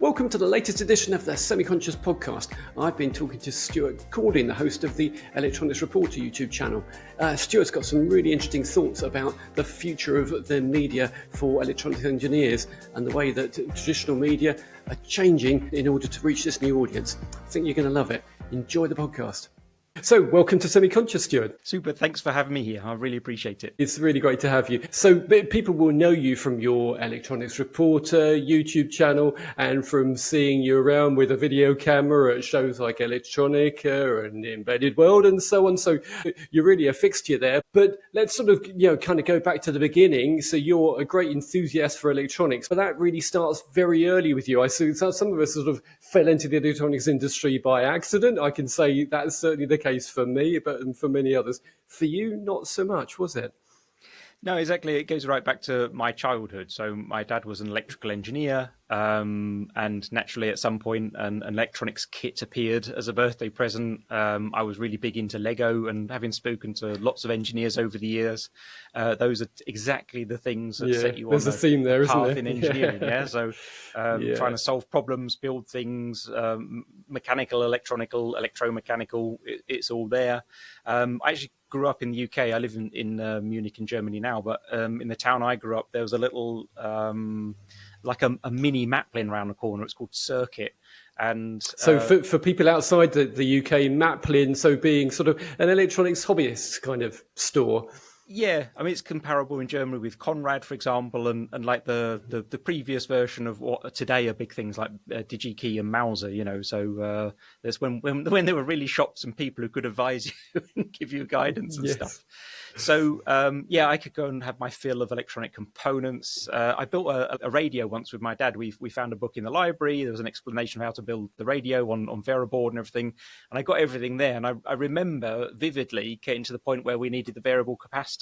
Welcome to the latest edition of the SemiConscious podcast. I've been talking to Stuart Cording, the host of the Electronics Reporter YouTube channel. Stuart's got some really interesting thoughts about the future of the media for electronics engineers and the way that traditional media are changing in order to reach this new audience. I think you're going to love it. Enjoy the podcast. So, welcome to SemiConscious, Stuart. Super, thanks for having me here. I really appreciate it. It's really great to have you. So, people will know you from your Electronics Reporter YouTube channel and from seeing you around with a video camera at shows like Electronica and Embedded World and so on. So, you're really a fixture there. But let's sort of, kind of go back to the beginning. So, you're a great enthusiast for electronics, but that really starts very early with you. I see some of us sort of fell into the electronics industry by accident. I can say that's certainly the case for me, but for many others. For you, not so much, was it? No, exactly. It goes right back to my childhood. So my dad was an electrical engineer, and naturally at some point an electronics kit appeared as a birthday present. I was really big into Lego, and having spoken to lots of engineers over the years, those are exactly the things that set you on a theme there, path isn't in there? engineering. Yeah. So trying to solve problems, build things, mechanical, electromechanical, it's all there. I actually grew up in the UK. I live in Munich in Germany now, but in the town I grew up, there was a little like a mini Maplin around the corner. It's called Circuit. And so for people outside the UK, Maplin, so being sort of an electronics hobbyist kind of store. Yeah, I mean, it's comparable in Germany with Conrad, for example, and like the previous version of what today are big things like DigiKey and Mauser, So there's when there were really shops and people who could advise you and give you guidance and stuff. So I could go and have my fill of electronic components. I built a radio once with my dad. We found a book in the library. There was an explanation of how to build the radio on Verboard and everything, and I got everything there. And I remember vividly getting to the point where we needed the variable capacitor.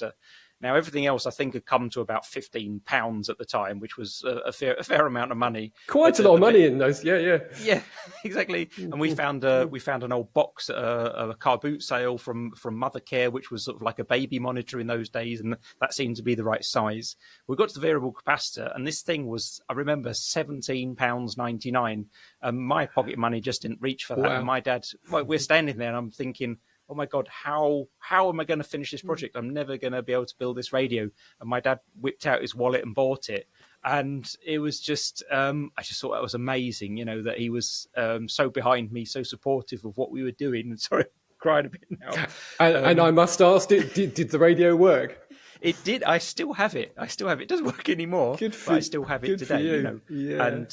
Now, everything else, I think, had come to about £15 at the time, which was a fair amount of money. Quite a lot of money in those, yeah. Yeah, exactly. And we found an old box at a car boot sale from Mothercare, which was sort of like a baby monitor in those days, and that seemed to be the right size. We got to the variable capacitor, and this thing was, I remember, £17.99. My pocket money just didn't reach for that. Wow. And my dad, we're standing there, and I'm thinking, oh my God, how am I going to finish this project? I'm never going to be able to build this radio. And my dad whipped out his wallet and bought it. And it was just, I just thought that was amazing, that he was so behind me, so supportive of what we were doing. And sorry, I'm crying a bit now. And I must ask, did the radio work? It did. I still have it. It doesn't work anymore, but I still have it today. Yeah. And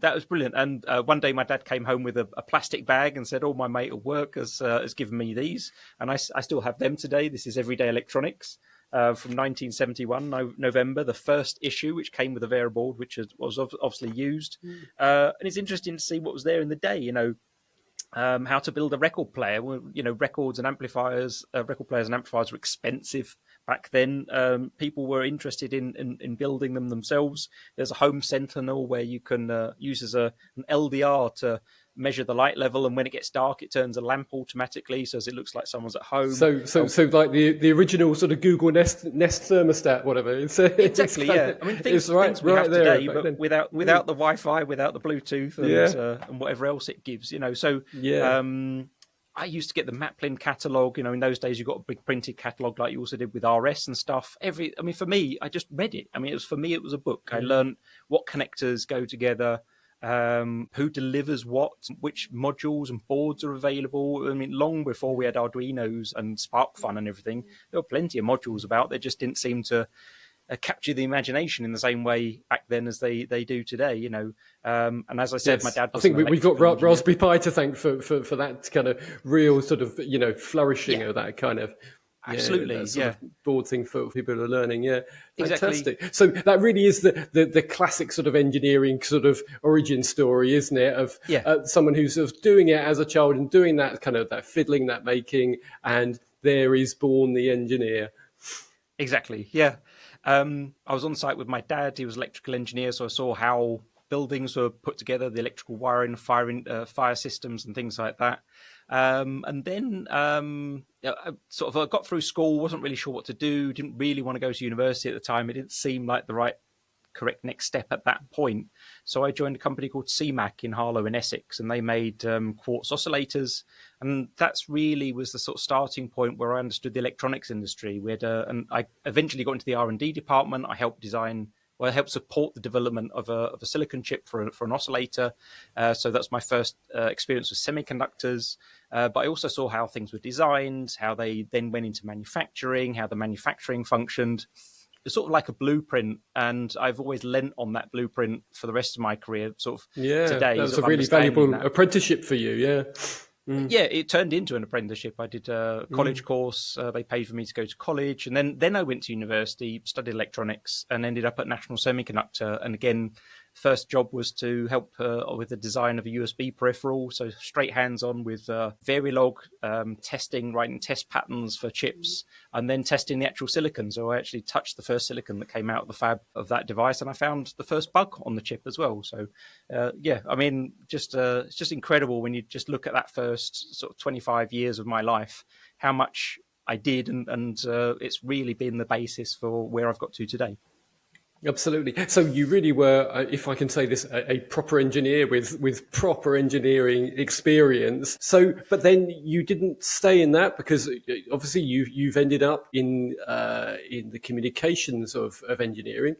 that was brilliant. And one day my dad came home with a plastic bag and said, "Oh, my mate at work has given me these," and I still have them today. This is Everyday Electronics from 1971, November, the first issue, which came with a Verboard, which was obviously used. And it's interesting to see what was there in the day. How to build a record player. Records and amplifiers, record players and amplifiers were expensive back then. People were interested in building them themselves. There's a Home Sentinel where you can use as an LDR to measure the light level, and when it gets dark, it turns a lamp automatically, so as it looks like someone's at home. So like the original sort of Google Nest thermostat, whatever. Exactly, yeah. I mean, things we have today, but without the Wi-Fi, without the Bluetooth, and whatever else it gives, So I used to get the Maplin catalogue. In those days, you got a big printed catalogue like you also did with RS and stuff. For me, I just read it. It was a book. I learned what connectors go together. Who delivers what, which modules and boards are available. Long before we had Arduinos and SparkFun and everything, there were plenty of modules about. They just didn't seem to capture the imagination in the same way back then as they do today. And as I said, my dad was we've got Raspberry Pi to thank for that kind of real sort of flourishing of that kind of. Absolutely, board thing for people who are learning. Yeah, fantastic. Exactly. So that really is the classic sort of engineering sort of origin story, isn't it? Of someone who's sort of doing it as a child and doing that kind of that fiddling, that making, and there is born the engineer. Exactly. Yeah. I was on site with my dad. He was an electrical engineer, so I saw how buildings were put together, the electrical wiring, fire systems, and things like that. And then I got through school, wasn't really sure what to do, didn't really want to go to university at the time. It didn't seem like the right correct next step at that point. So I joined a company called CMAC in Harlow in Essex, and they made quartz oscillators. And that's really was the sort of starting point where I understood the electronics industry. And I eventually got into the R&D department. I helped support the development of a silicon chip for an oscillator. So that's my first experience with semiconductors. But I also saw how things were designed, how they then went into manufacturing, how the manufacturing functioned. It's sort of like a blueprint, and I've always lent on that blueprint for the rest of my career. Sort of today, that was sort a of really valuable that. apprenticeship for you. Yeah. Yeah, it turned into an apprenticeship. I did a college course. They paid for me to go to college. And then I went to university, studied electronics, and ended up at National Semiconductor. And again, first job was to help with the design of a USB peripheral. So straight hands-on with Verilog, testing, writing test patterns for chips, and then testing the actual silicon. So I actually touched the first silicon that came out of the fab of that device, and I found the first bug on the chip as well. So I mean, it's just incredible when you just look at that first sort of 25 years of my life, how much I did, and it's really been the basis for where I've got to today. Absolutely. So you really were, if I can say this, a proper engineer with proper engineering experience. So, but then you didn't stay in that, because obviously you've ended up in the communications of engineering.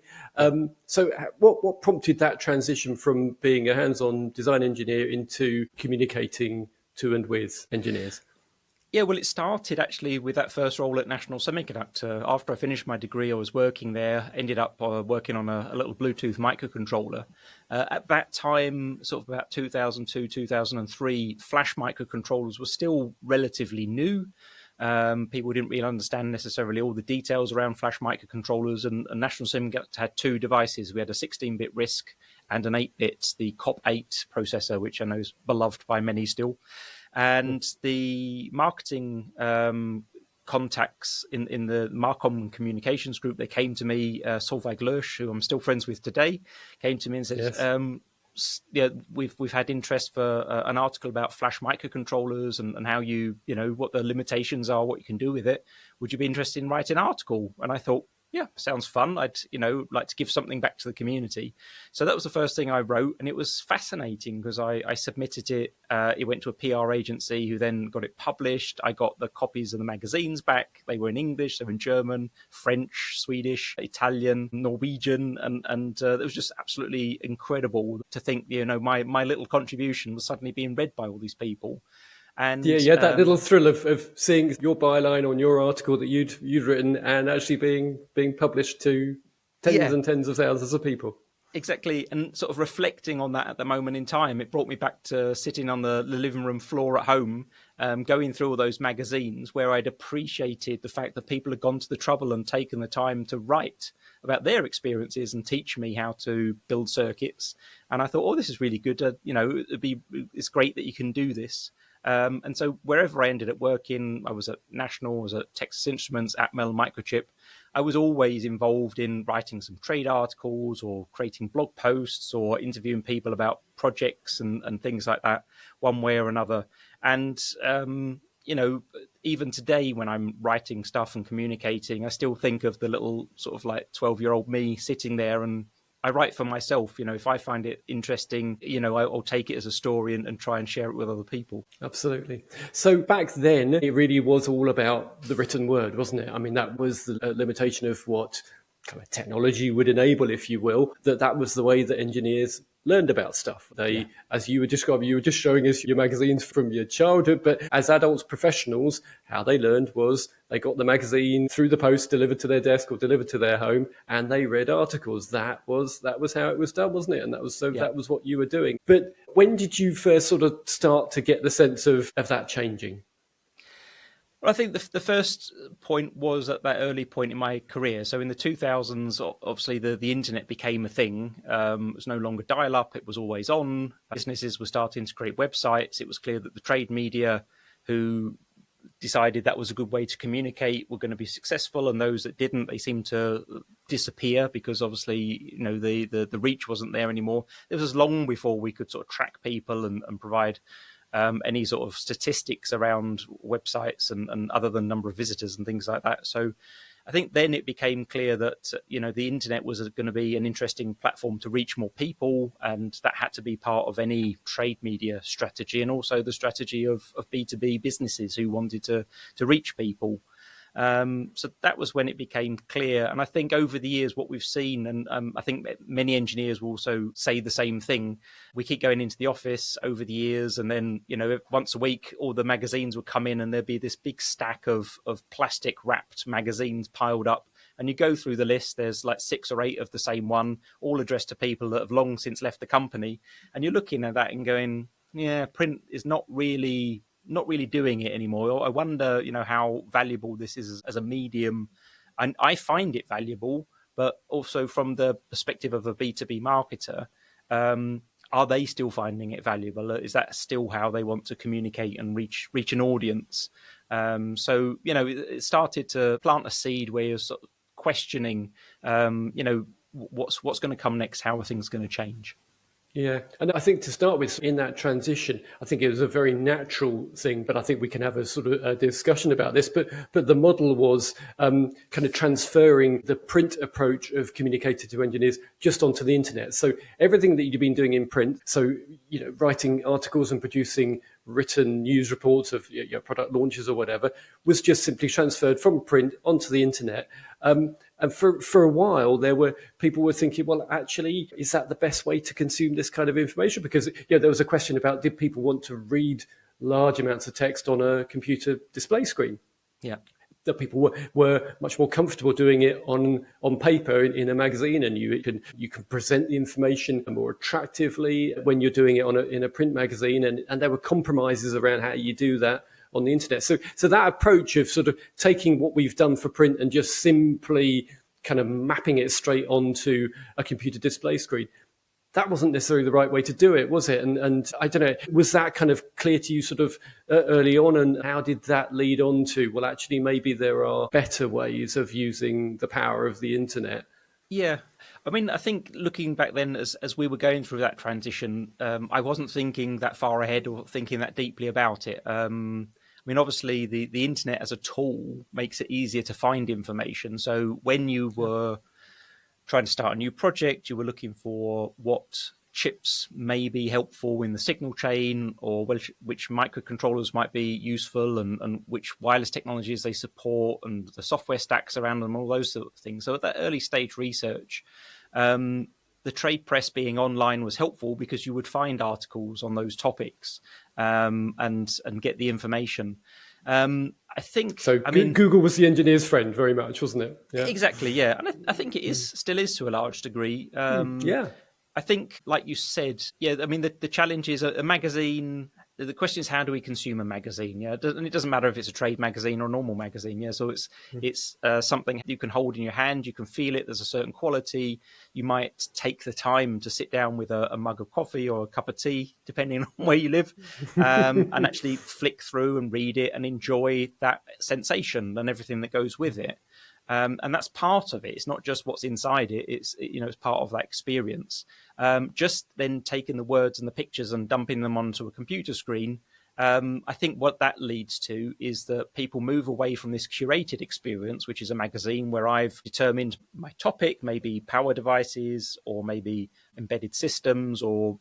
So what prompted that transition from being a hands-on design engineer into communicating to and with engineers? Yeah, well, it started actually with that first role at National Semiconductor. After I finished my degree, I was working there, ended up working on a little Bluetooth microcontroller. At that time, sort of about 2002, 2003, flash microcontrollers were still relatively new. People didn't really understand necessarily all the details around flash microcontrollers, and National Semiconductor had two devices. We had a 16-bit RISC and an 8-bit, the COP8 processor, which I know is beloved by many still. And the marketing contacts in the Marcom communications group, they came to me, Solveig Lurch, who I'm still friends with today, came to me and said, yes. We've had interest for an article about flash microcontrollers and how what the limitations are, what you can do with it. Would you be interested in writing an article? And I thought, yeah, sounds fun. I'd, like to give something back to the community. So that was the first thing I wrote, and it was fascinating because I submitted it. It went to a PR agency who then got it published. I got the copies of the magazines back. They were in English, they were in German, French, Swedish, Italian, Norwegian, and it was just absolutely incredible to think, my little contribution was suddenly being read by all these people. And you had that little thrill of seeing your byline on your article that you'd written and actually being published to tens and tens of thousands of people. Exactly. And sort of reflecting on that at the moment in time, it brought me back to sitting on the living room floor at home, going through all those magazines where I'd appreciated the fact that people had gone to the trouble and taken the time to write about their experiences and teach me how to build circuits. And I thought, this is really good. It's great that you can do this. And so wherever I ended up working, I was at National, I was at Texas Instruments, Atmel, Microchip. I was always involved in writing some trade articles or creating blog posts or interviewing people about projects and things like that, one way or another. And, even today when I'm writing stuff and communicating, I still think of the little sort of like 12-year-old me sitting there, and I write for myself. If I find it interesting, I'll take it as a story and try and share it with other people. Absolutely. So back then, it really was all about the written word, wasn't it? I mean, that was the limitation of what kind of technology would enable, if you will, that was the way that engineers learned about stuff. As you were describing, you were just showing us your magazines from your childhood, but as adults, professionals, how they learned was they got the magazine through the post, delivered to their desk or delivered to their home, and they read articles. That was how it was done, wasn't it? And that was what you were doing. But when did you first sort of start to get the sense of that changing? Well, I think the first point was at that early point in my career. So in the 2000s, obviously the internet became a thing. It was no longer dial-up. It was always on. Businesses were starting to create websites. It was clear that the trade media who decided that was a good way to communicate were going to be successful, and those that didn't, they seemed to disappear because obviously, the reach wasn't there anymore. It was long before we could sort of track people and provide any sort of statistics around websites and other than number of visitors and things like that. So I think then it became clear that, the internet was going to be an interesting platform to reach more people, and that had to be part of any trade media strategy, and also the strategy of B2B businesses who wanted to reach people. So that was when it became clear. And I think over the years, what we've seen, and I think many engineers will also say the same thing, we keep going into the office over the years, and then, once a week, all the magazines would come in and there'd be this big stack of plastic wrapped magazines piled up. And you go through the list, there's like 6 or 8 of the same one, all addressed to people that have long since left the company. And you're looking at that and going, yeah, print is not really doing it anymore. I wonder, how valuable this is as a medium. And I find it valuable, but also from the perspective of a B2B marketer, are they still finding it valuable? Is that still how they want to communicate and reach an audience? So, it started to plant a seed where you're sort of questioning, what's going to come next? How are things going to change? Yeah, and I think to start with, in that transition, I think it was a very natural thing. But I think we can have a sort of a discussion about this. But the model was kind of transferring the print approach of communicating to engineers just onto the internet. So everything that you'd been doing in print, so writing articles and producing written news reports of your product launches or whatever, was just simply transferred from print onto the internet. And for a while, people were thinking, well, actually, is that the best way to consume this kind of information? Because there was a question about, did people want to read large amounts of text on a computer display screen? Yeah. That people were much more comfortable doing it on paper in a magazine, and you can present the information more attractively when you're doing it in a print magazine, and there were compromises around how you do that on the internet. So that approach of sort of taking what we've done for print and just simply kind of mapping it straight onto a computer display screen, that wasn't necessarily the right way to do it, was it? And I don't know, was that kind of clear to you sort of early on? And how did that lead on to, well, actually, maybe there are better ways of using the power of the internet? Yeah. I mean, I think looking back then, as we were going through that transition, I wasn't thinking that far ahead or thinking that deeply about it. I mean, obviously, the internet as a tool makes it easier to find information. So when you were trying to start a new project, you were looking for what chips may be helpful in the signal chain, or which microcontrollers might be useful, and which wireless technologies they support, and the software stacks around them, all those sort of things. So at that early stage research, the trade press being online was helpful because you would find articles on those topics and get the information. I think so. Google was the engineer's friend very much, wasn't it? Yeah. Exactly, yeah, and I think it still is to a large degree. Yeah. I think, like you said, yeah. I mean, the challenge is a magazine. The question is, how do we consume a magazine? Yeah, and it doesn't matter if it's a trade magazine or a normal magazine. Yeah, so it's something you can hold in your hand. You can feel it. There's a certain quality. You might take the time to sit down with a mug of coffee or a cup of tea, depending on where you live, and actually flick through and read it and enjoy that sensation and everything that goes with it. And that's part of it. It's not just what's inside it. It's part of that experience. Just then taking the words and the pictures and dumping them onto a computer screen, I think what that leads to is that people move away from this curated experience, which is a magazine where I've determined my topic, maybe power devices or maybe embedded systems or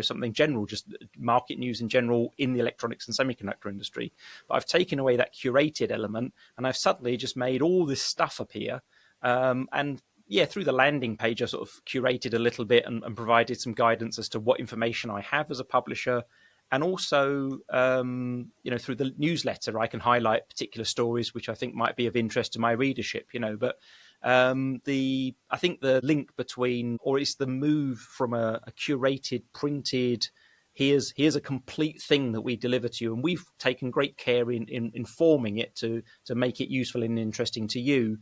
something general, just market news in general in the electronics and semiconductor industry. But I've taken away that curated element and I've suddenly just made all this stuff appear. And through the landing page, I sort of curated a little bit and provided some guidance as to what information I have as a publisher. And also, through the newsletter, I can highlight particular stories which I think might be of interest to my readership. But I think the link between, or it's the move from a curated, printed, here's a complete thing that we deliver to you, and we've taken great care in informing it to make it useful and interesting to you,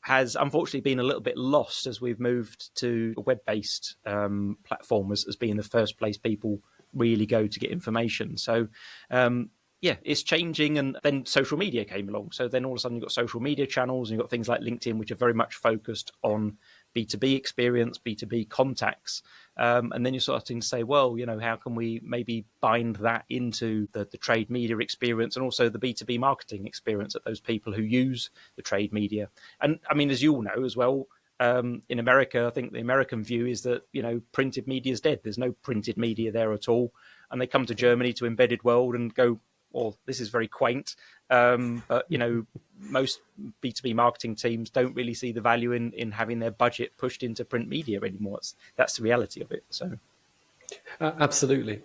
has unfortunately been a little bit lost as we've moved to a web-based platform as being the first place people really go to get information. So it's changing, and then social media came along. So then all of a sudden you've got social media channels and you've got things like LinkedIn, which are very much focused on B2B experience, B2B contacts. And then you're starting to say, well, how can we maybe bind that into the trade media experience and also the B2B marketing experience of those people who use the trade media? And I mean, as you all know as well, in America, I think the American view is that, printed media is dead. There's no printed media there at all. And they come to Germany, to Embedded World, and go, well, this is very quaint. But, most B2B marketing teams don't really see the value in having their budget pushed into print media anymore. That's the reality of it. So. Absolutely.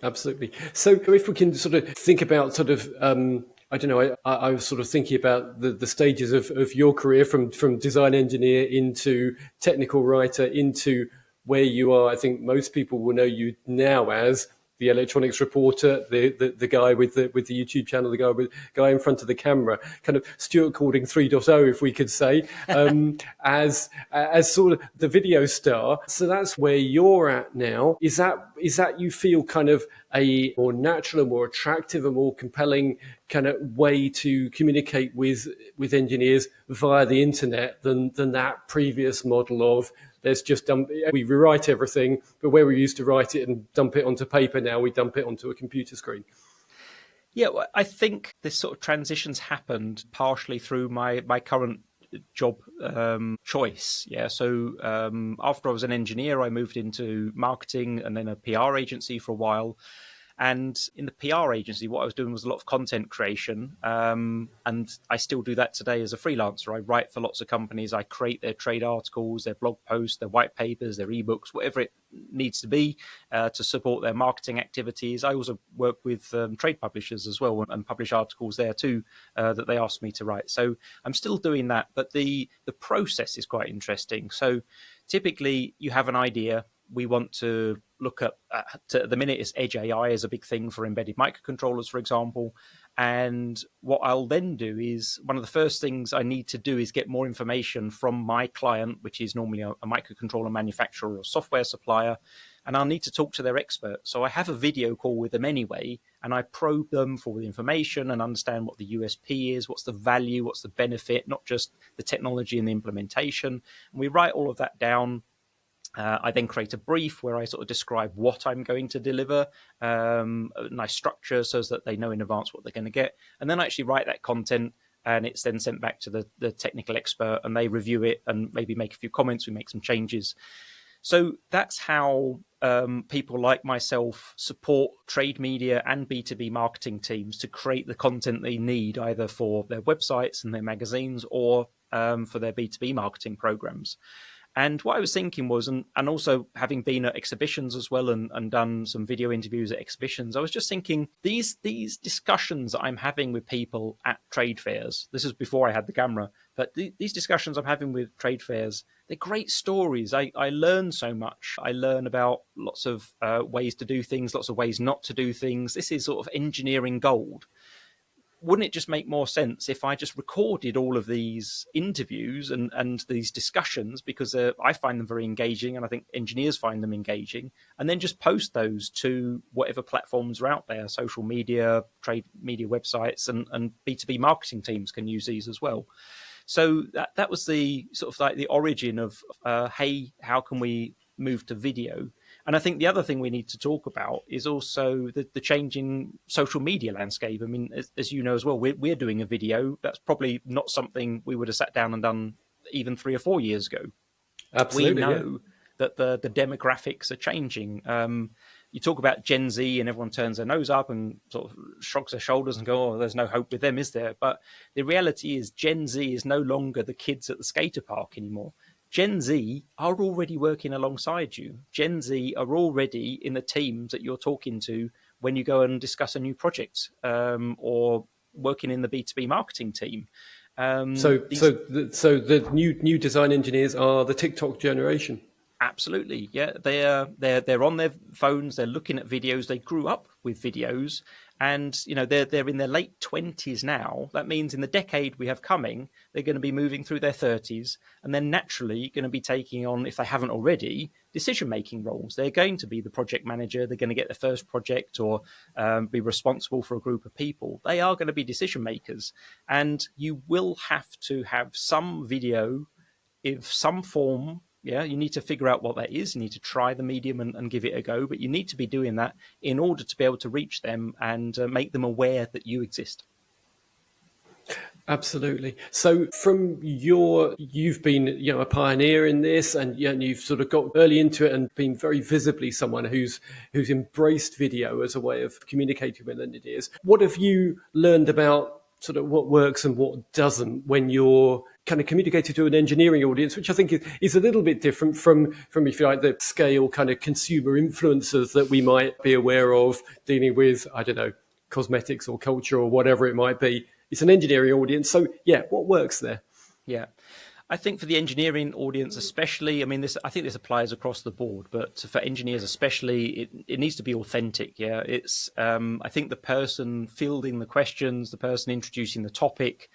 So if we can sort of think about sort of, I don't know, I was sort of thinking about the stages of your career from design engineer into technical writer into where you are. I think most people will know you now as the electronics reporter, the guy with the YouTube channel, the guy in front of the camera, kind of Stuart Cording 3.0, if we could say, as sort of the video star. So that's where you're at now. Is that you feel kind of a more natural, more attractive, and more compelling kind of way to communicate with engineers via the internet than that previous model of let's just we rewrite everything, but where we used to write it and dump it onto paper, now we dump it onto a computer screen? Yeah, well, I think this sort of transition's happened partially through my current job choice. Yeah, so after I was an engineer, I moved into marketing and then a PR agency for a while. And in the PR agency, what I was doing was a lot of content creation. And I still do that today as a freelancer. I write for lots of companies. I create their trade articles, their blog posts, their white papers, their ebooks, whatever it needs to be to support their marketing activities. I also work with trade publishers as well and publish articles there too that they ask me to write. So I'm still doing that. But the process is quite interesting. So typically you have an idea. We want to look at the minute is Edge AI is a big thing for embedded microcontrollers, for example. And what I'll then do is one of the first things I need to do is get more information from my client, which is normally a microcontroller manufacturer or software supplier. And I'll need to talk to their expert. So I have a video call with them anyway, and I probe them for the information and understand what the USP is, what's the value, what's the benefit, not just the technology and the implementation. And we write all of that down. I then create a brief where I sort of describe what I'm going to deliver, a nice structure so that they know in advance what they're going to get. And then I actually write that content, and it's then sent back to the technical expert, and they review it and maybe make a few comments. We make some changes. So that's how people like myself support trade media and B2B marketing teams to create the content they need, either for their websites and their magazines or for their B2B marketing programs. And what I was thinking was, and also having been at exhibitions as well and done some video interviews at exhibitions, I was just thinking these discussions that I'm having with people at trade fairs, this is before I had the camera, but these discussions I'm having with trade fairs, they're great stories. I learn so much. I learn about lots of ways to do things, lots of ways not to do things. This is sort of engineering gold. Wouldn't it just make more sense if I just recorded all of these interviews and these discussions, because I find them very engaging and I think engineers find them engaging, and then just post those to whatever platforms are out there, social media, trade media websites, and B2B marketing teams can use these as well. So that was the sort of like the origin of, hey, how can we move to video? And I think the other thing we need to talk about is also the changing social media landscape. I mean, as you know as well, we're doing a video. That's probably not something we would have sat down and done even 3 or 4 years ago. Absolutely, we know that the demographics are changing. You talk about Gen Z and everyone turns their nose up and sort of shrugs their shoulders and go, oh, there's no hope with them, is there? But the reality is Gen Z is no longer the kids at the skater park anymore. Gen Z are already working alongside you. Gen Z are already in the teams that you're talking to when you go and discuss a new project or working in the B2B marketing team. So the new design engineers are the TikTok generation. Absolutely, yeah. They're on their phones. They're looking at videos. They grew up with videos, and they're in their late 20s now. That means in the decade we have coming, they're going to be moving through their 30s, and then naturally going to be taking on, if they haven't already, decision-making roles. They're going to be the project manager. They're going to get their first project or be responsible for a group of people. They are going to be decision makers, and you will have to have some video in some form Yeah, you need to figure out what that is. You need to try the medium and give it a go, but you need to be doing that in order to be able to reach them and make them aware that you exist. Absolutely. So you've been, a pioneer in this, and you've sort of got early into it and been very visibly someone who's embraced video as a way of communicating with engineers. What have you learned about sort of what works and what doesn't when you're kind of communicating to an engineering audience, which I think is a little bit different from, if you like, the scale kind of consumer influencers that we might be aware of dealing with, I don't know, cosmetics or culture or whatever it might be. It's an engineering audience. So, yeah, what works there? Yeah. I think for the engineering audience especially, I mean, I think this applies across the board, but for engineers especially, it needs to be authentic. Yeah, it's I think the person fielding the questions, the person introducing the topic,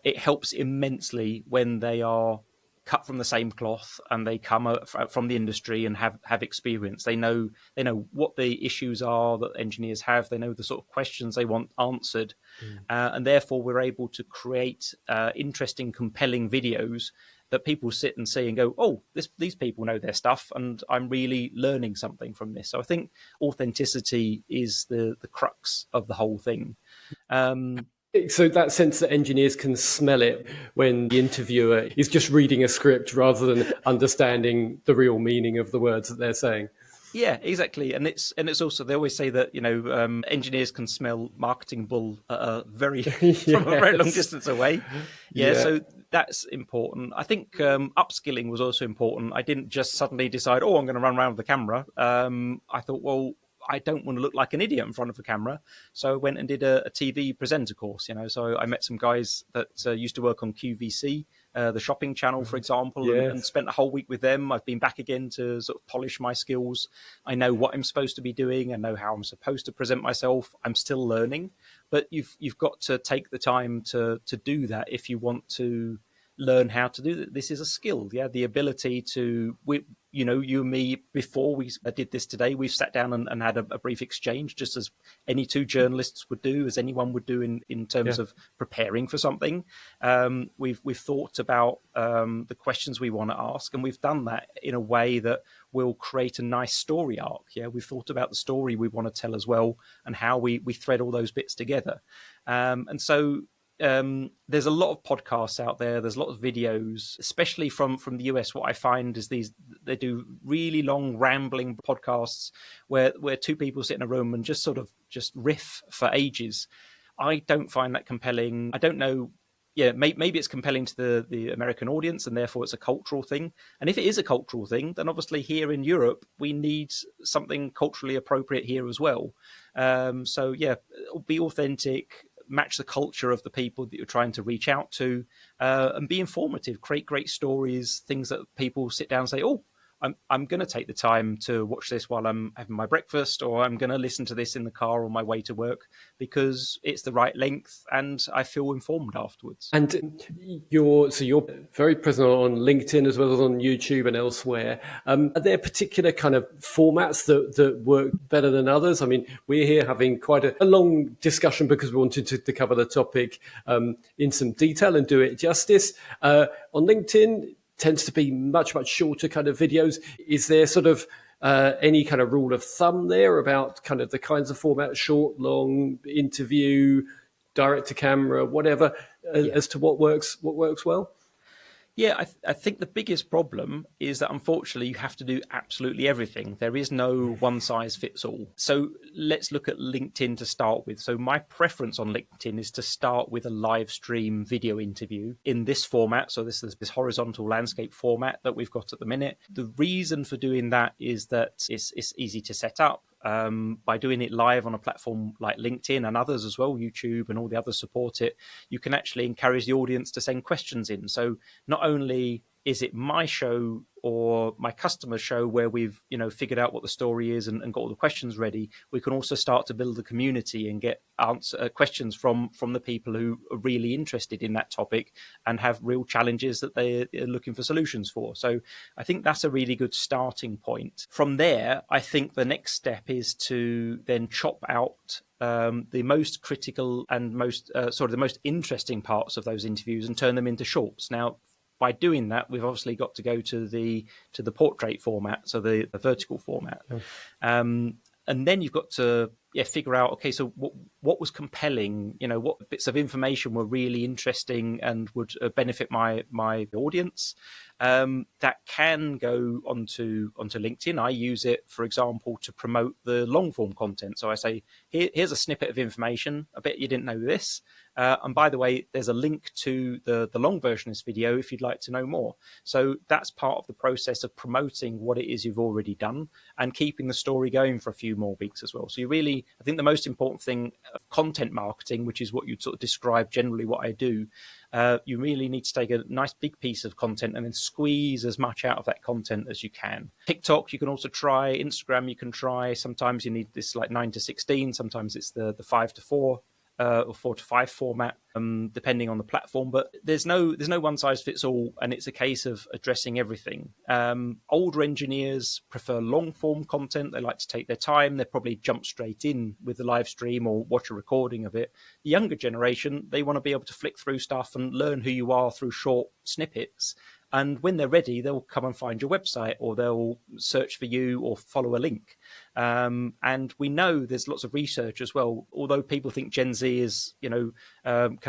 it helps immensely when they are cut from the same cloth and they come from the industry and have experience. They know what the issues are that engineers have. They know the sort of questions they want answered, and therefore we're able to create interesting, compelling videos that people sit and see and go, "Oh, these people know their stuff, and I'm really learning something from this." So I think authenticity is the crux of the whole thing. So that sense that engineers can smell it when the interviewer is just reading a script rather than understanding the real meaning of the words that they're saying. Yeah, exactly, and it's also, they always say that engineers can smell marketing bull from a very long distance away. Yeah, so that's important. I think upskilling was also important. I didn't just suddenly decide, I'm going to run around with the camera. I thought, well, I don't want to look like an idiot in front of a camera. So I went and did a TV presenter course, So I met some guys that used to work on QVC, the shopping channel, for example, and spent a whole week with them. I've been back again to sort of polish my skills. I know what I'm supposed to be doing. I know how I'm supposed to present myself. I'm still learning, but you've got to take the time to do that if you want to learn how to do that. This is a skill, the ability to, you and me, before we did this today, we've sat down and had a brief exchange, just as any two journalists would do, as anyone would do in terms of preparing for something. We've thought about the questions we want to ask, and we've done that in a way that will create a nice story arc. We've thought about the story we want to tell as well, and how we thread all those bits together. And so there's a lot of podcasts out there. There's a lot of videos, especially from the US. What I find is they do really long, rambling podcasts where two people sit in a room and just riff for ages. I don't find that compelling. I don't know. Yeah, maybe it's compelling to the American audience, and therefore it's a cultural thing. And if it is a cultural thing, then obviously here in Europe, we need something culturally appropriate here as well. So yeah, be authentic, match the culture of the people that you're trying to reach out to, and be informative, create great stories, things that people sit down and say, I'm going to take the time to watch this while I'm having my breakfast, or I'm going to listen to this in the car on my way to work because it's the right length and I feel informed afterwards. And you're very present on LinkedIn as well as on YouTube and elsewhere. Are there particular kind of formats that work better than others? I mean, we're here having quite a long discussion because we wanted to cover the topic in some detail and do it justice. On LinkedIn, tends to be much shorter kind of videos. Is there sort of any kind of rule of thumb there about kind of the kinds of formats, short, long, interview, direct to camera, whatever, as to what works well? Yeah, I think the biggest problem is that unfortunately you have to do absolutely everything. There is no one size fits all. So let's look at LinkedIn to start with. So my preference on LinkedIn is to start with a live stream video interview in this format. So this is this horizontal landscape format that we've got at the minute. The reason for doing that is that it's easy to set up. By doing it live on a platform like LinkedIn and others as well, YouTube and all the others support it, you can actually encourage the audience to send questions in. So not only is it my show or my customer's show where we've figured out what the story is and got all the questions ready, we can also start to build a community and get questions from the people who are really interested in that topic and have real challenges that they're looking for solutions for. So I think that's a really good starting point. From there, I think the next step is to then chop out the most critical and the most interesting parts of those interviews and turn them into shorts. Now, by doing that, we've obviously got to go to the portrait format, so the vertical format. And then you've got to figure out, okay, so what was compelling? What bits of information were really interesting and would benefit my audience? That can go onto LinkedIn. I use it, for example, to promote the long form content. So I say, here's a snippet of information. I bet you didn't know this. And by the way, there's a link to the long version of this video if you'd like to know more. So that's part of the process of promoting what it is you've already done and keeping the story going for a few more weeks as well. So I think the most important thing of content marketing, which is what you'd sort of describe generally what I do, you really need to take a nice big piece of content and then squeeze as much out of that content as you can. TikTok, you can also try. Instagram, you can try. Sometimes you need this like 9 to 16. Sometimes it's the 5 to 4. Or 4 to 5 format, depending on the platform. But there's no one size fits all, and it's a case of addressing everything. Older engineers prefer long form content. They like to take their time. They probably jump straight in with the live stream or watch a recording of it. The younger generation, they want to be able to flick through stuff and learn who you are through short snippets. And when they're ready, they'll come and find your website, or they'll search for you or follow a link. And we know there's lots of research as well. Although people think Gen Z is, can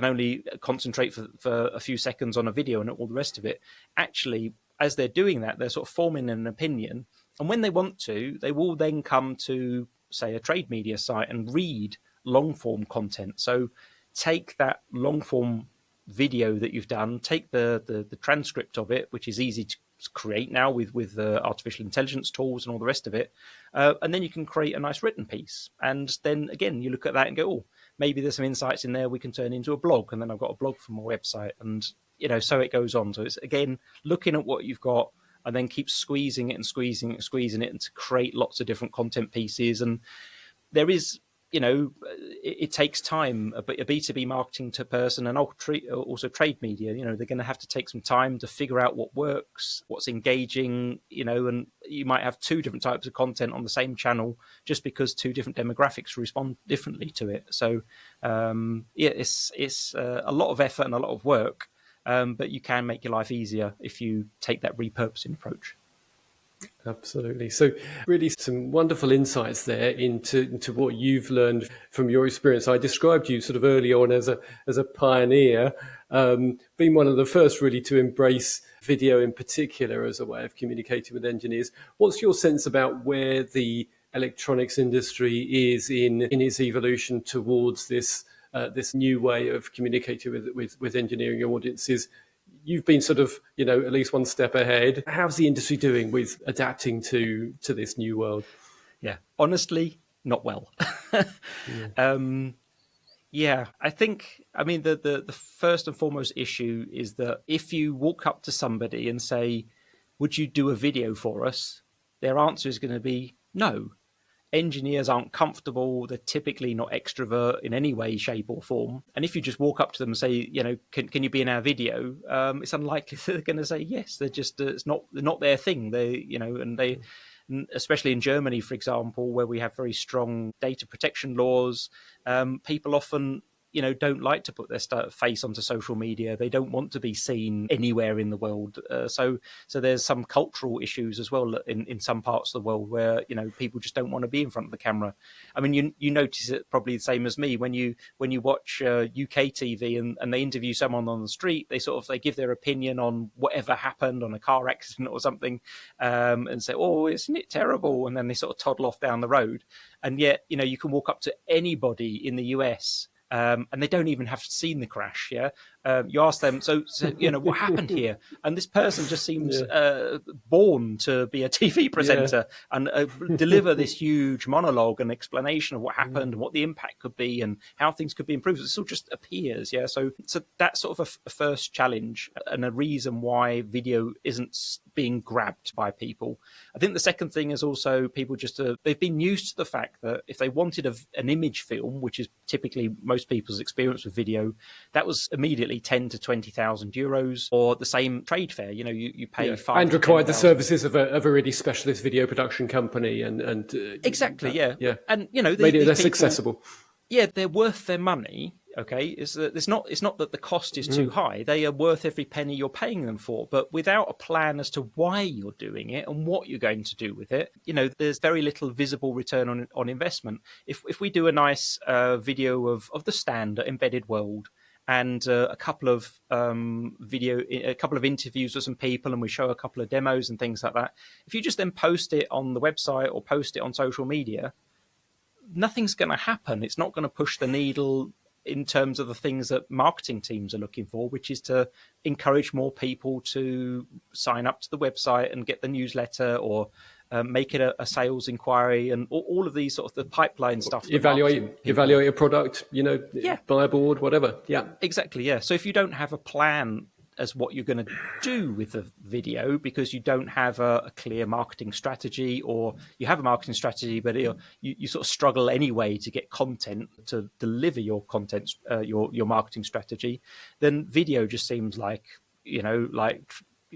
only concentrate for a few seconds on a video and all the rest of it. Actually, as they're doing that, they're sort of forming an opinion. And when they want to, they will then come to, say, a trade media site and read long form content. So take that long form video that you've done, take the transcript of it, which is easy to create now with artificial intelligence tools and all the rest of it, and then you can create a nice written piece. And then again, you look at that and go, oh, maybe there's some insights in there we can turn into a blog, and then I've got a blog for my website, and so it goes on. So it's again looking at what you've got and then keep squeezing it and squeezing it and squeezing it, and to create lots of different content pieces. And there is, it takes time. A B2B marketing to person and also trade media, they're going to have to take some time to figure out what works, what's engaging, and you might have two different types of content on the same channel just because two different demographics respond differently to it. So, it's a lot of effort and a lot of work, but you can make your life easier if you take that repurposing approach. Absolutely. So really some wonderful insights there into what you've learned from your experience. I described you sort of early on as a pioneer, being one of the first really to embrace video in particular as a way of communicating with engineers. What's your sense about where the electronics industry is in its evolution towards this new way of communicating with engineering audiences? You've been sort of, at least one step ahead. How's the industry doing with adapting to this new world? Yeah, honestly, not well. I think, the first and foremost issue is that if you walk up to somebody and say, would you do a video for us? Their answer is going to be no. Engineers aren't comfortable. They're typically not extrovert in any way, shape or form. And if you just walk up to them and say, can you be in our video? It's unlikely they're going to say yes. They're just, they're not their thing. And especially in Germany, for example, where we have very strong data protection laws, people often, don't like to put their face onto social media. They don't want to be seen anywhere in the world. So there's some cultural issues as well in some parts of the world where, people just don't want to be in front of the camera. I mean, you notice it probably the same as me when you watch UK TV and they interview someone on the street. They give their opinion on whatever happened on a car accident or something, and say, oh, isn't it terrible? And then they sort of toddle off down the road. And yet, you can walk up to anybody in the US, and they don't even have seen the crash. Yeah, you ask them, so what happened here? And this person just seems born to be a TV presenter and deliver this huge monologue and explanation of what happened and what the impact could be and how things could be improved. It all just appears. Yeah, so that's sort of a first challenge and a reason why video isn't being grabbed by people. I think the second thing is also people just they've been used to the fact that if they wanted an image film, which is typically most people's experience with video, that was immediately 10 to 20,000 euros, or the same trade fair. You pay 5 and required the services of a really specialist video production company, and exactly, and made it less accessible. Yeah, they're worth their money. Okay, is that it's not that the cost is too high. They are worth every penny you're paying them for. But without a plan as to why you're doing it and what you're going to do with it, there's very little visible return on investment. If we do a nice video of the stand at Embedded World, and a couple of a couple of interviews with some people, and we show a couple of demos and things like that. If you just then post it on the website or post it on social media, nothing's going to happen. It's not going to push the needle in terms of the things that marketing teams are looking for, which is to encourage more people to sign up to the website and get the newsletter, or make it a sales inquiry, and all of these sort of the pipeline stuff. Evaluate a product, buy a board, whatever. Yeah, exactly. Yeah. So if you don't have a plan as what you're going to do with the video, because you don't have a clear marketing strategy, or you have a marketing strategy, but you sort of struggle anyway to get content to deliver your content, your marketing strategy, then video just seems like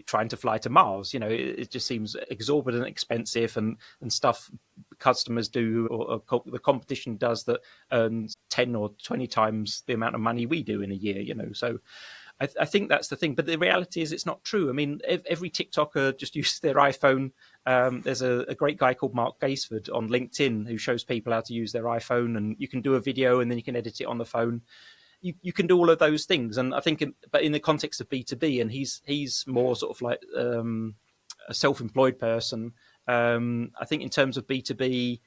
trying to fly to Mars. It just seems exorbitant expensive, and stuff customers do, or the competition does, that earns 10 or 20 times the amount of money we do in a year. So I think that's the thing. But the reality is it's not true. I mean, every TikToker just uses their iPhone. There's a great guy called Mark Gaisford on LinkedIn who shows people how to use their iPhone, and you can do a video and then you can edit it on the phone. You can do all of those things. And I think, but in the context of B2B, and he's more sort of like a self-employed person. I think in terms of B2B,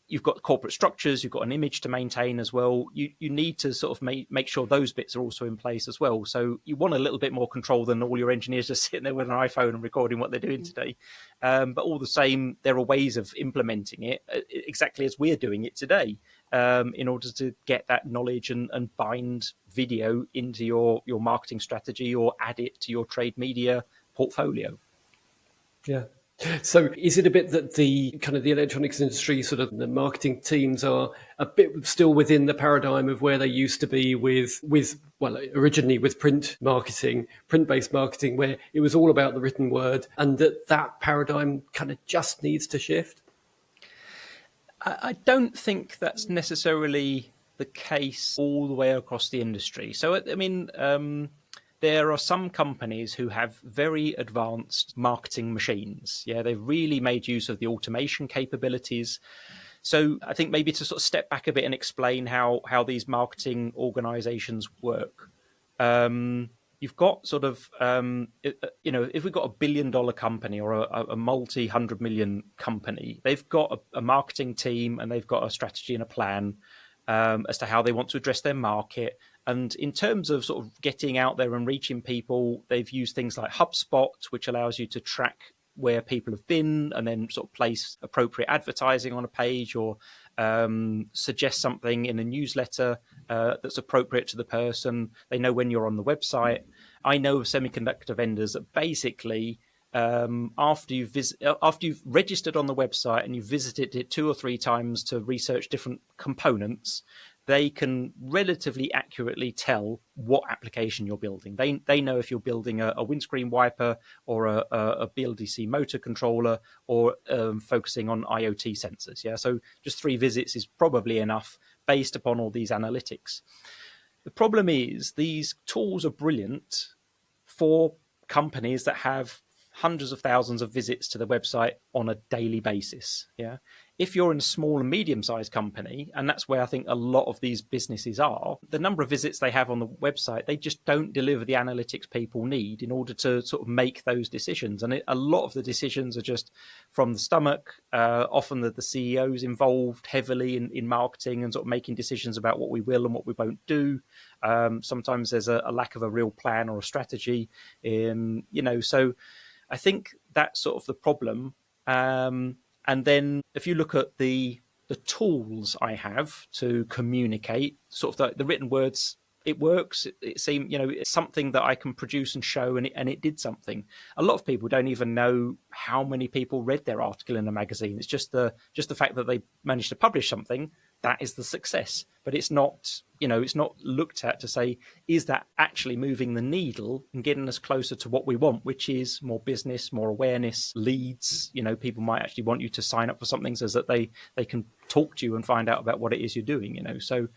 you've got corporate structures, you've got an image to maintain as well. You need to sort of make sure those bits are also in place as well. So you want a little bit more control than all your engineers just sitting there with an iPhone and recording what they're doing today. But all the same, there are ways of implementing it exactly as we're doing it today, in order to get that knowledge and bind video into your marketing strategy, or add it to your trade media portfolio. Yeah. So is it a bit that the kind of the electronics industry, sort of the marketing teams, are a bit still within the paradigm of where they used to be with originally with print marketing, print-based marketing, where it was all about the written word, and that paradigm kind of just needs to shift? I don't think that's necessarily the case all the way across the industry. So, I mean, there are some companies who have very advanced marketing machines. Yeah, they've really made use of the automation capabilities. So I think maybe to sort of step back a bit and explain how these marketing organizations work. You've got sort of, if we've got $1 billion company, or a multi-100 million company, they've got a marketing team, and they've got a strategy and a plan as to how they want to address their market. And in terms of sort of getting out there and reaching people, they've used things like HubSpot, which allows you to track where people have been, and then sort of place appropriate advertising on a page, or suggest something in a newsletter that's appropriate to the person. They know when you're on the website. I know of semiconductor vendors that basically, after you've registered on the website and you've visited it 2 or 3 times to research different components, they can relatively accurately tell what application you're building. They know if you're building a windscreen wiper, or a BLDC motor controller, or focusing on IoT sensors. Yeah, so just 3 visits is probably enough based upon all these analytics. The problem is these tools are brilliant for companies that have hundreds of thousands of visits to the website on a daily basis. Yeah. If you're in a small and medium-sized company, and that's where I think a lot of these businesses are, the number of visits they have on the website, they just don't deliver the analytics people need in order to sort of make those decisions. And a lot of the decisions are just from the stomach. Often the CEO is involved heavily in marketing, and sort of making decisions about what we will and what we won't do. Sometimes there's a lack of a real plan or a strategy. So I think that's sort of the problem. And then if you look at the tools I have to communicate, sort of the written words, it works. It seems, it's something that I can produce and show, and it did something. A lot of people don't even know how many people read their article in a magazine. It's just the fact that they managed to publish something. That is the success. But it's not, it's not looked at to say, is that actually moving the needle and getting us closer to what we want, which is more business, more awareness, leads. People might actually want you to sign up for something so that they can talk to you and find out about what it is you're doing. So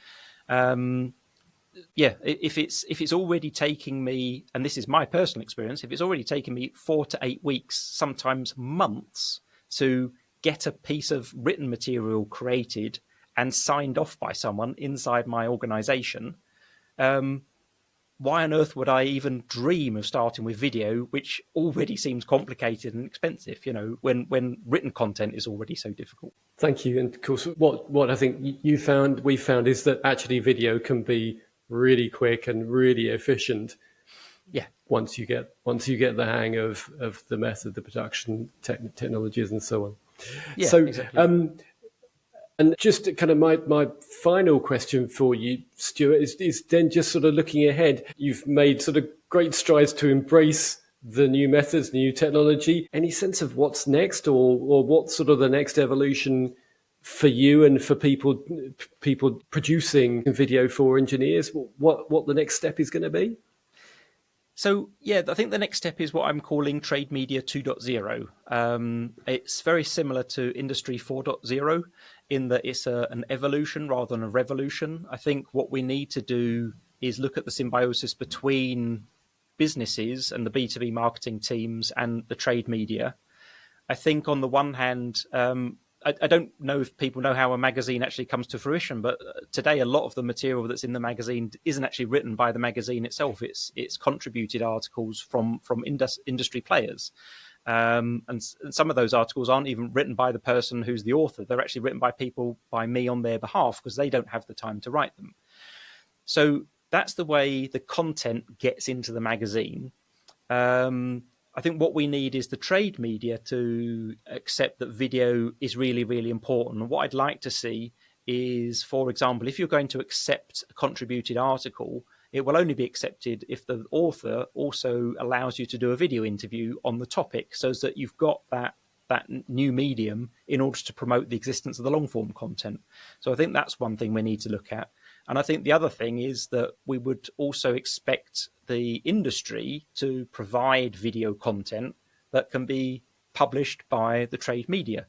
yeah, if it's already taking me, and this is my personal experience, if it's already taking me 4 to 8 weeks, sometimes months, to get a piece of written material created and signed off by someone inside my organization, why on earth would I even dream of starting with video, which already seems complicated and expensive, when written content is already so difficult? Thank you. And of course, what I think we found is that actually video can be really quick and really efficient Yeah, once you get the hang of the method, the production technologies, and so on. yeah, So, exactly. and just kind of my final question for you, Stuart, is then just sort of looking ahead. You've made sort of great strides to embrace the new methods, new technology. Any sense of what's next, or what's sort of the next evolution for you and for people producing video for engineers? What the next step is going to be? So, yeah, I think the next step is what I'm calling Trade Media 2.0. It's very similar to Industry 4.0 in that it's an evolution rather than a revolution. I think what we need to do is look at the symbiosis between businesses and the B2B marketing teams and the trade media. I think on the one hand, I don't know if people know how a magazine actually comes to fruition, but today a lot of the material that's in the magazine isn't actually written by the magazine itself. It's contributed articles from industry players, and some of those articles aren't even written by the person who's the author. They're actually written by people, by me on their behalf, because they don't have the time to write them. So that's the way the content gets into the magazine. I think what we need is the trade media to accept that video is really, really important. And what I'd like to see is, for example, if you're going to accept a contributed article, it will only be accepted if the author also allows you to do a video interview on the topic, so that you've got that new medium in order to promote the existence of the long form content. So I think that's one thing we need to look at. And I think the other thing is that we would also expect the industry to provide video content that can be published by the trade media,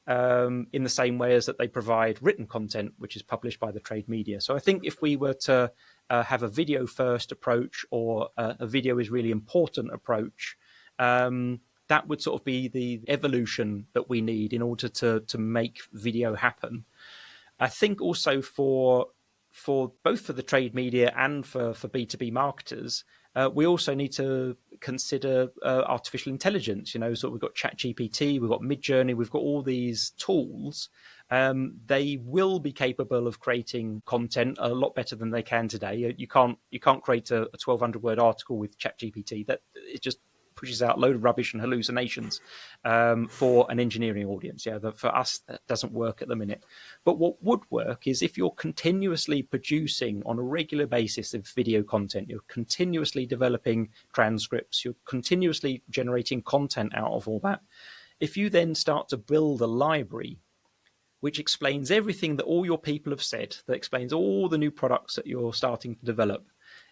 in the same way as that they provide written content, which is published by the trade media. So I think if we were to have a video first approach, or a video is really important approach, that would sort of be the evolution that we need in order to make video happen. I think also for both for the trade media and for B2B marketers, we also need to consider artificial intelligence. So we've got ChatGPT, we've got Midjourney, we've got all these tools. They will be capable of creating content a lot better than they can today. You can't create a 1,200 word article with ChatGPT. That it just pushes out a load of rubbish and hallucinations for an engineering audience. Yeah, for us, that doesn't work at the minute. But what would work is if you're continuously producing on a regular basis of video content, you're continuously developing transcripts, you're continuously generating content out of all that. If you then start to build a library which explains everything that all your people have said, that explains all the new products that you're starting to develop,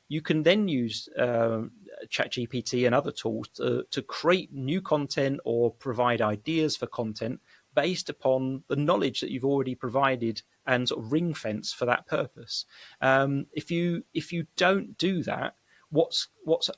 you can then use ChatGPT and other tools to create new content or provide ideas for content based upon the knowledge that you've already provided and sort of ring fence for that purpose. If you don't do that, what's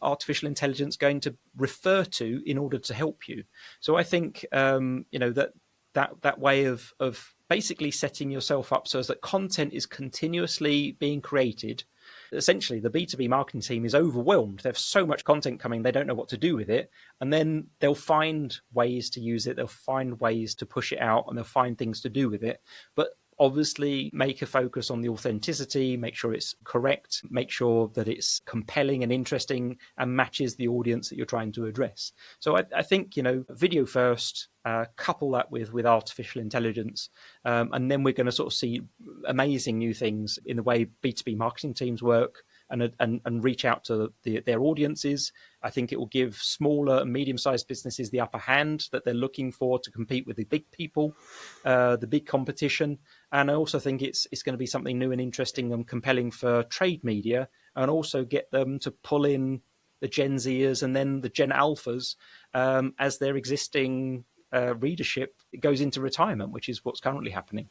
artificial intelligence going to refer to in order to help you? So I think that way of basically setting yourself up so as that content is continuously being created. Essentially, the B2B marketing team is overwhelmed. They have so much content coming, they don't know what to do with it. And then they'll find ways to use it. They'll find ways to push it out, and they'll find things to do with it. But obviously make a focus on the authenticity, make sure it's correct, make sure that it's compelling and interesting and matches the audience that you're trying to address. So I think, video first, couple that with artificial intelligence, and then we're going to sort of see amazing new things in the way B2B marketing teams work and reach out to their audiences. I think it will give smaller and medium-sized businesses the upper hand that they're looking for to compete with the big people, the big competition. And I also think it's going to be something new and interesting and compelling for trade media, and also get them to pull in the Gen Zers and then the Gen Alphas as their existing readership goes into retirement, which is what's currently happening.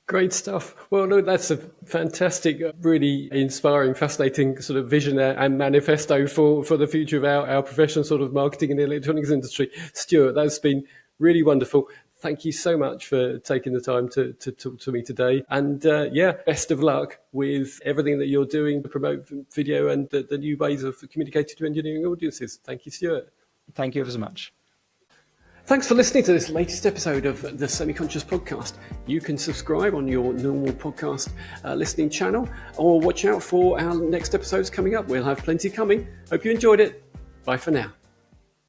Great stuff. Well, no, that's a fantastic, really inspiring, fascinating sort of vision and manifesto for the future of our profession, sort of marketing in the electronics industry. Stuart, that's been really wonderful. Thank you so much for taking the time to talk to me today. And best of luck with everything that you're doing to promote video and the new ways of communicating to engineering audiences. Thank you, Stuart. Thank you ever so much. Thanks for listening to this latest episode of the SemiConscious podcast. You can subscribe on your normal podcast listening channel, or watch out for our next episodes coming up. We'll have plenty coming. Hope you enjoyed it. Bye for now.